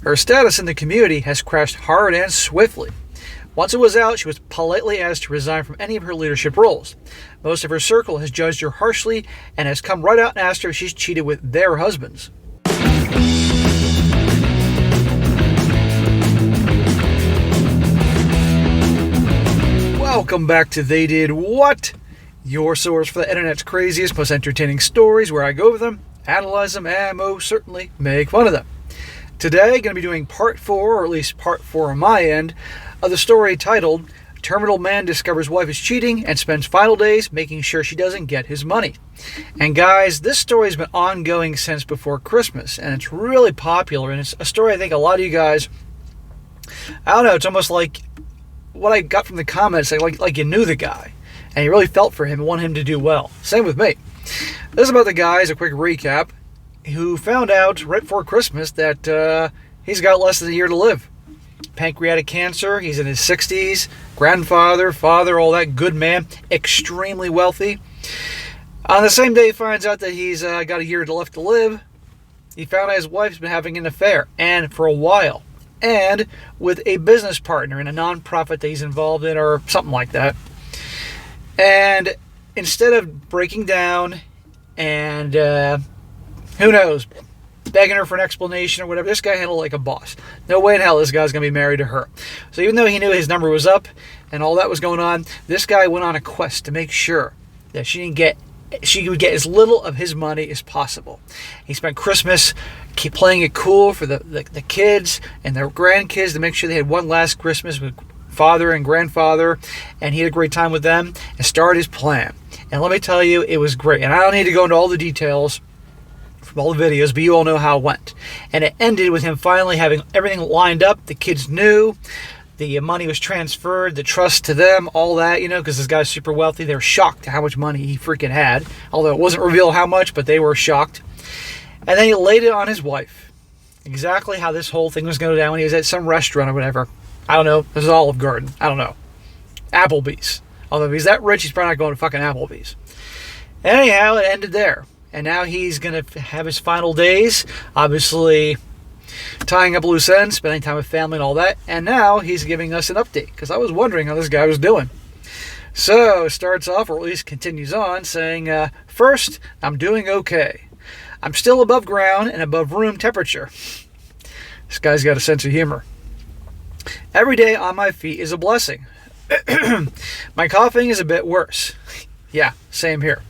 Her status in the community has crashed hard and swiftly. Once it was out, she was politely asked to resign from any of her leadership roles. Most of her circle has judged her harshly and has come right out and asked her if she's cheated with their husbands. Welcome back to They Did What? Your source for the internet's craziest, most entertaining stories, where I go over them, analyze them, and most certainly make fun of them. Today, I'm going to be doing part 4, or at least part 4 on my end, of the story titled, Terminal Man Discovers Wife is Cheating and Spends Final Days Making Sure She Doesn't Get His Money. And guys, this story has been ongoing since before Christmas, and it's really popular, and it's a story I think a lot of you guys, I don't know, it's almost like what I got from the comments, like you knew the guy, and you really felt for him and wanted him to do well. Same with me. This is about the guy, as a quick recap, who found out right before Christmas that he's got less than a year to live. Pancreatic cancer, he's in his 60s, grandfather, father, all that, good man, extremely wealthy. On the same day he finds out that he's got a year left to live, he found out his wife's been having an affair, and for a while, and with a business partner in a non-profit that he's involved in or something like that. And instead of breaking down and who knows, begging her for an explanation or whatever, this guy handled like a boss. No way in hell this guy's going to be married to her. So even though he knew his number was up and all that was going on, this guy went on a quest to make sure that she would get as little of his money as possible. He spent Christmas playing it cool for the kids and their grandkids to make sure they had one last Christmas with father and grandfather, and he had a great time with them and started his plan. And let me tell you, it was great. And I don't need to go into all the details from all the videos, but you all know how it went. And it ended with him finally having everything lined up. The kids knew. The money was transferred, the trust to them, all that, because this guy's super wealthy. They were shocked at how much money he freaking had. Although it wasn't revealed how much, but they were shocked. And then he laid it on his wife. Exactly how this whole thing was going to go down when he was at some restaurant or whatever. I don't know. This is Olive Garden. I don't know. Applebee's. Although if he's that rich, he's probably not going to fucking Applebee's. Anyhow, it ended there. And now he's going to have his final days, obviously tying up loose ends, spending time with family and all that. And now he's giving us an update, because I was wondering how this guy was doing. So it starts off, or at least continues on, saying, first, I'm doing okay. I'm still above ground and above room temperature. This guy's got a sense of humor. Every day on my feet is a blessing. My coughing is a bit worse. Yeah, same here.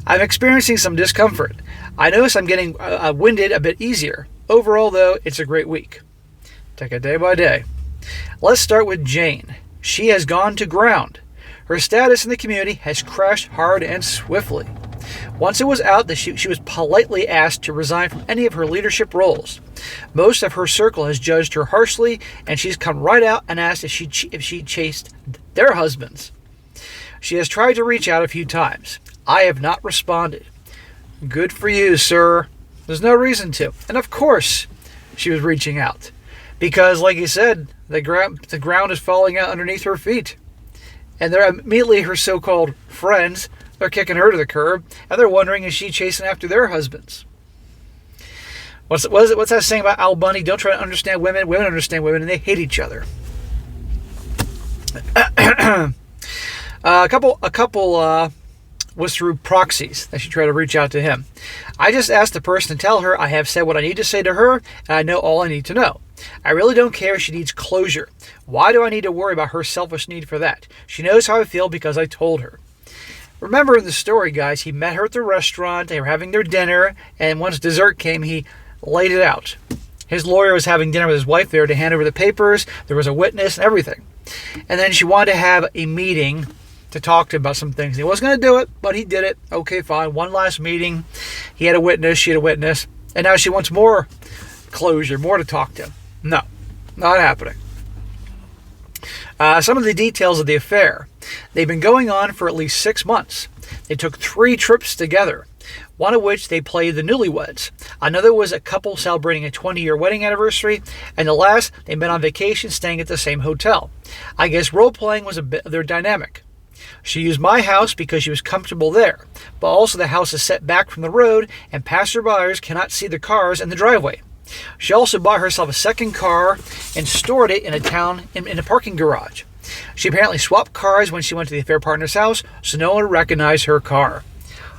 I'm experiencing some discomfort. I notice I'm getting winded a bit easier. Overall, though, it's a great week. Take it day by day. Let's start with Jane. She has gone to ground. Her status in the community has crashed hard and swiftly. Once it was out that she was politely asked to resign from any of her leadership roles. Most of her circle has judged her harshly, and she's come right out and asked if she chased their husbands. She has tried to reach out a few times. I have not responded. Good for you, sir. There's no reason to. And of course, she was reaching out. Because, like you said, the ground is falling out underneath her feet. And they're immediately her so-called friends, they're kicking her to the curb, and they're wondering, is she chasing after their husbands? What's that saying about Al Bundy? Don't try to understand women. Women understand women, and they hate each other. A couple was through proxies that she tried to reach out to him. I just asked the person to tell her I have said what I need to say to her, and I know all I need to know. I really don't care if she needs closure. Why do I need to worry about her selfish need for that? She knows how I feel because I told her. Remember in the story, guys, he met her at the restaurant, they were having their dinner, and once dessert came, he laid it out. His lawyer was having dinner with his wife there to hand over the papers, there was a witness and everything. And then she wanted to have a meeting to talk to him about some things. He wasn't going to do it, but he did it. Okay, fine. One last meeting. He had a witness, she had a witness, and now she wants more closure, more to talk to him. No, not happening. Some of the details of the affair. They've been going on for at least 6 months. They took 3 trips together, one of which they played the newlyweds. Another was a couple celebrating a 20-year wedding anniversary, and the last, they met on vacation staying at the same hotel. I guess role-playing was a bit of their dynamic. She used my house because she was comfortable there, but also the house is set back from the road and passerbyers cannot see the cars in the driveway. She also bought herself a second car and stored it in a parking garage. She apparently swapped cars when she went to the affair partner's house, so no one would recognize her car.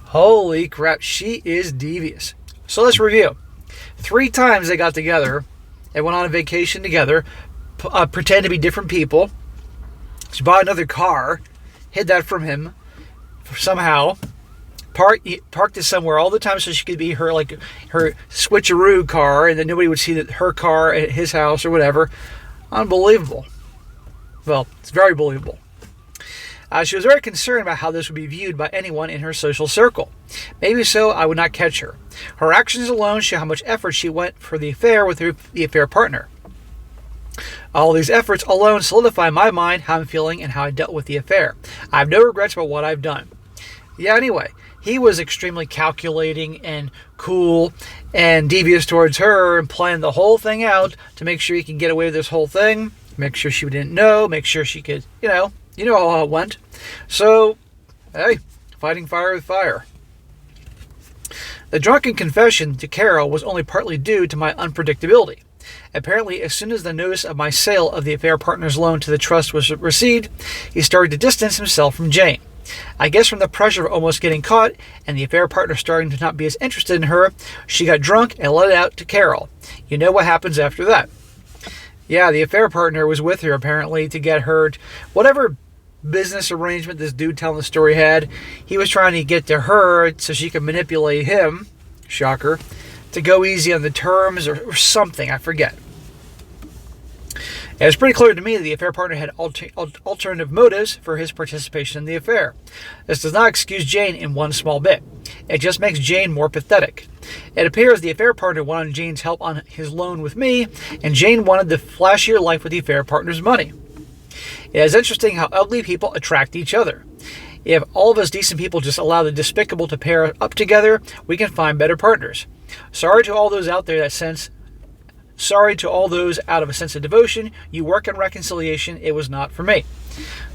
Holy crap, she is devious. So let's review. 3 times they got together and went on a vacation together, pretend to be different people. She bought another car, hid that from him somehow, parked it somewhere all the time so she could be her switcheroo car, and then nobody would see that her car at his house or whatever. Unbelievable. Well, it's very believable. She was very concerned about how this would be viewed by anyone in her social circle. Maybe so, I would not catch her. Her actions alone show how much effort she went for the affair with the affair partner. All these efforts alone solidify in my mind how I'm feeling and how I dealt with the affair. I have no regrets about what I've done. Yeah, anyway, he was extremely calculating and cool and devious towards her and planned the whole thing out to make sure he could get away with this whole thing, make sure she didn't know, make sure she could, you know how it went. So, hey, fighting fire with fire. The drunken confession to Carol was only partly due to my unpredictability. Apparently, as soon as the notice of my sale of the affair partner's loan to the trust was received, he started to distance himself from Jane. I guess from the pressure of almost getting caught and the affair partner starting to not be as interested in her, she got drunk and let it out to Carol. You know what happens after that. Yeah, the affair partner was with her apparently to get her whatever business arrangement this dude telling the story had. He was trying to get to her so she could manipulate him, shocker, to go easy on the terms or something, I forget. It was pretty clear to me that the affair partner had alternative motives for his participation in the affair. This does not excuse Jane in one small bit. It just makes Jane more pathetic. It appears the affair partner wanted Jane's help on his loan with me, and Jane wanted the flashier life with the affair partner's money. It is interesting how ugly people attract each other. If all of us decent people just allow the despicable to pair up together, we can find better partners. Sorry to all those out of a sense of devotion. You work in reconciliation. It was not for me.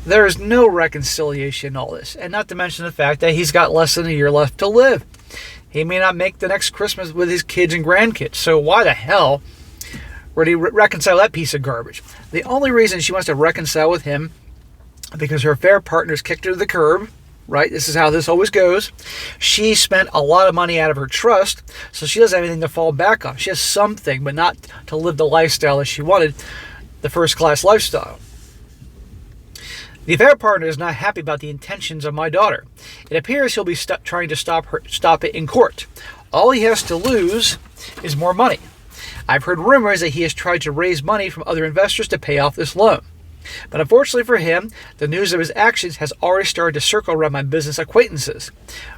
There is no reconciliation in all this, and not to mention the fact that he's got less than a year left to live. He may not make the next Christmas with his kids and grandkids, so why the hell would he reconcile that piece of garbage? The only reason she wants to reconcile with him because her affair partners kicked her to the curb, right? This is how this always goes. She spent a lot of money out of her trust, so she doesn't have anything to fall back on. She has something, but not to live the lifestyle that she wanted, the first-class lifestyle. The affair partner is not happy about the intentions of my daughter. It appears he'll be trying to stop it in court. All he has to lose is more money. I've heard rumors that he has tried to raise money from other investors to pay off this loan. But unfortunately for him, the news of his actions has already started to circle around my business acquaintances.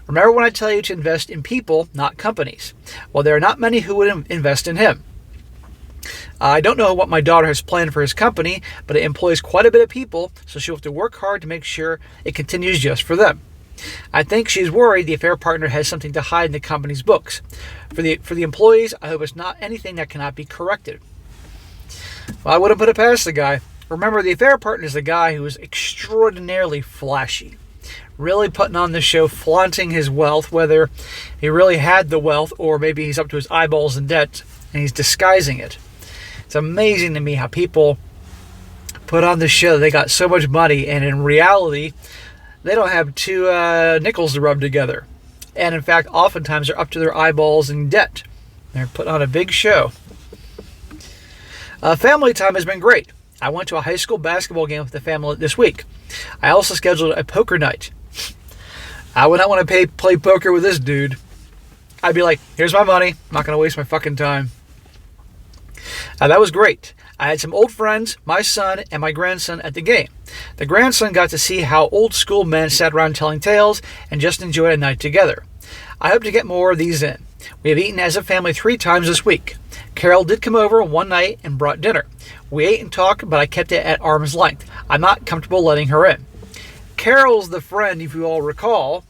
Remember when I tell you to invest in people, not companies? Well, there are not many who would invest in him. I don't know what my daughter has planned for his company, but it employs quite a bit of people, so she'll have to work hard to make sure it continues just for them. I think she's worried the affair partner has something to hide in the company's books. For the employees, I hope it's not anything that cannot be corrected. Well, I wouldn't put it past the guy. Remember, the affair partner is the guy who is extraordinarily flashy, really putting on the show, flaunting his wealth, whether he really had the wealth or maybe he's up to his eyeballs in debt and he's disguising it. It's amazing to me how people put on the show they got so much money, and in reality, they don't have two nickels to rub together. And in fact, oftentimes they're up to their eyeballs in debt. They're putting on a big show. Family time has been great. I went to a high school basketball game with the family this week. I also scheduled a poker night. I would not want to play poker with this dude. I'd be like, here's my money. I'm not going to waste my fucking time. That was great. I had some old friends, my son, and my grandson at the game. The grandson got to see how old school men sat around telling tales and just enjoyed a night together. I hope to get more of these in. We have eaten as a family 3 times this week. Carol did come over one night and brought dinner. We ate and talked, but I kept it at arm's length. I'm not comfortable letting her in. Carol's the friend, if you all recall,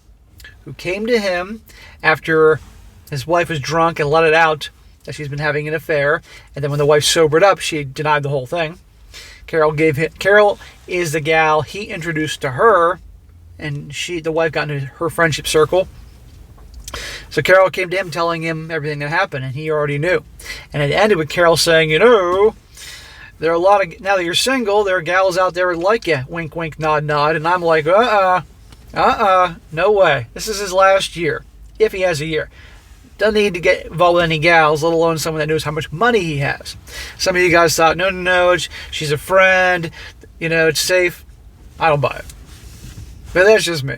who came to him after his wife was drunk and let it out that she's been having an affair, and then when the wife sobered up, she denied the whole thing. Carol is the gal he introduced to her, and the wife got into her friendship circle. So Carol came to him telling him everything that happened, and he already knew. And it ended with Carol saying, there are a lot of, now that you're single, there are gals out there who like you. Wink, wink, nod, nod. And I'm like, no way. This is his last year, if he has a year. Doesn't need to get involved with any gals, let alone someone that knows how much money he has. Some of you guys thought, no, she's a friend, it's safe. I don't buy it. But that's just me.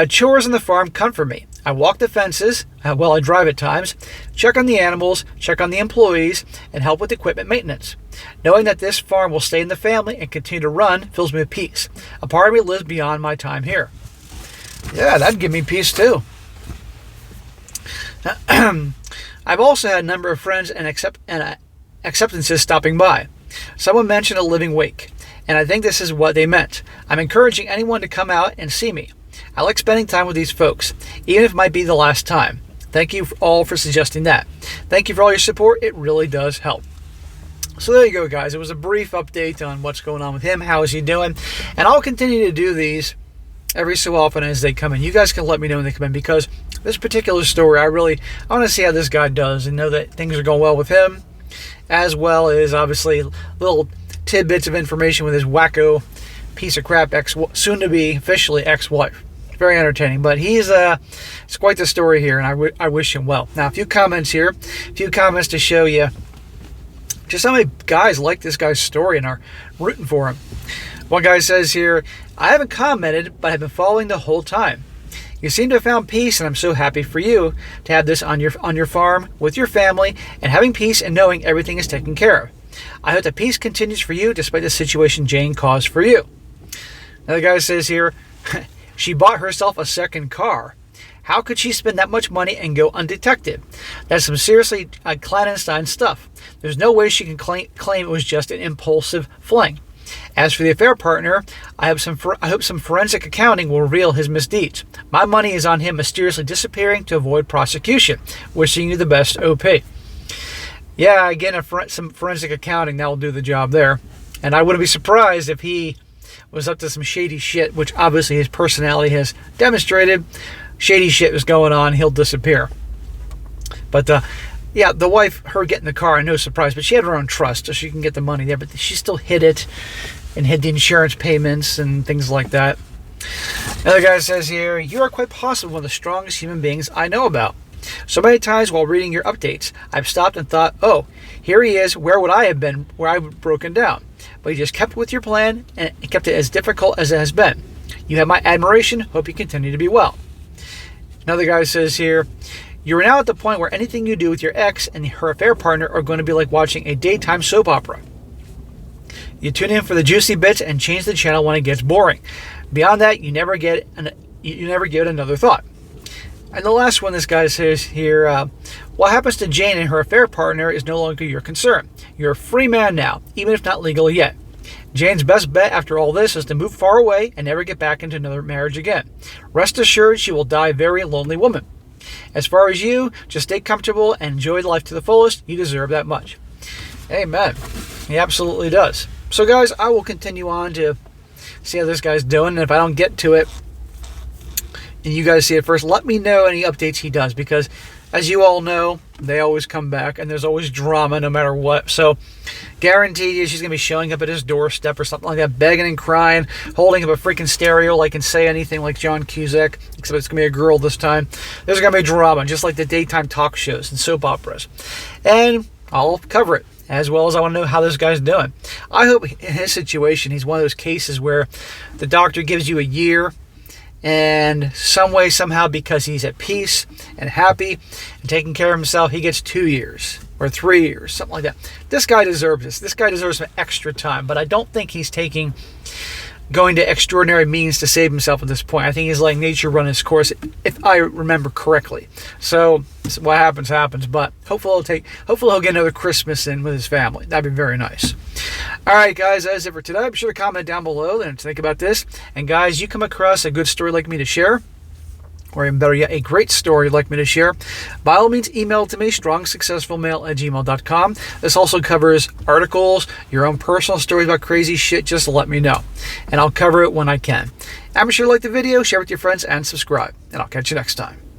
Chores on the farm comfort me. I walk the fences, I drive at times, check on the animals, check on the employees, and help with equipment maintenance. Knowing that this farm will stay in the family and continue to run fills me with peace. A part of me lives beyond my time here. Yeah, that'd give me peace too. I've also had a number of friends and acceptances stopping by. Someone mentioned a living wake, and I think this is what they meant. I'm encouraging anyone to come out and see me. I like spending time with these folks, even if it might be the last time. Thank you all for suggesting that. Thank you for all your support. It really does help. So there you go, guys. It was a brief update on what's going on with him. How is he doing? And I'll continue to do these every so often as they come in. You guys can let me know when they come in, because this particular story, I want to see how this guy does and know that things are going well with him, as well as obviously little tidbits of information with his wacko piece of crap soon-to-be officially ex-wife. Very entertaining, but it's quite the story here, and I wish him well. Now, a few comments to show you just how many guys like this guy's story and are rooting for him. One guy says here, I haven't commented, but I've been following the whole time. You seem to have found peace, and I'm so happy for you to have this on your farm with your family and having peace and knowing everything is taken care of. I hope the peace continues for you despite the situation Jane caused for you. Another guy says here, she bought herself a second car. How could she spend that much money and go undetected? That's some seriously clandestine stuff. There's no way she can claim it was just an impulsive fling. As for the affair partner, I hope some forensic accounting will reveal his misdeeds. My money is on him mysteriously disappearing to avoid prosecution. Wishing you the best, OP. Yeah, again, some forensic accounting, that will do the job there. And I wouldn't be surprised if he was up to some shady shit, which obviously his personality has demonstrated. Shady shit was going on, he'll disappear. But yeah, the wife, her getting the car, no surprise, but she had her own trust, so she can get the money there, but she still hid it and hid the insurance payments and things like that. Another guy says here, you are quite possibly one of the strongest human beings I know about. So many times while reading your updates, I've stopped and thought, oh, here he is, where would I have been, where I've broken down? But you just kept with your plan and kept it as difficult as it has been. You have my admiration, hope you continue to be well. Another guy says here, you are now at the point where anything you do with your ex and her affair partner are going to be like watching a daytime soap opera. You tune in for the juicy bits and change the channel when it gets boring. Beyond that, you never give it another thought. And the last one this guy says here, what happens to Jane and her affair partner is no longer your concern. You're a free man now, even if not legally yet. Jane's best bet after all this is to move far away and never get back into another marriage again. Rest assured she will die a very lonely woman. As far as you, just stay comfortable and enjoy life to the fullest. You deserve that much. Amen. He absolutely does. So guys, I will continue on to see how this guy's doing. And if I don't get to it and you guys see it first, let me know any updates he does, because as you all know, they always come back and there's always drama no matter what. So guaranteed you she's going to be showing up at his doorstep or something like that, begging and crying, holding up a freaking stereo like and say anything like John Cusack, except it's going to be a girl this time. There's going to be drama, just like the daytime talk shows and soap operas. And I'll cover it, as well as I want to know how this guy's doing. I hope in his situation, he's one of those cases where the doctor gives you a year, and some way, somehow, because he's at peace and happy and taking care of himself, he gets 2 years or 3 years, something like that. This guy deserves this. This guy deserves some extra time, but I don't think he's going to extraordinary means to save himself at this point. I think he's letting nature run his course, if I remember correctly. So what happens, but hopefully he'll get another Christmas in with his family. That'd be very nice. All right, guys, that's it for today. Be sure to comment down below and think about this. And guys, you come across a good story like me to share, or even better yet, a great story you'd like me to share, by all means, email it to me, strongsuccessfulmale@gmail.com. This also covers articles, your own personal stories about crazy shit. Just let me know, and I'll cover it when I can. And be sure to like the video, share with your friends, and subscribe. And I'll catch you next time.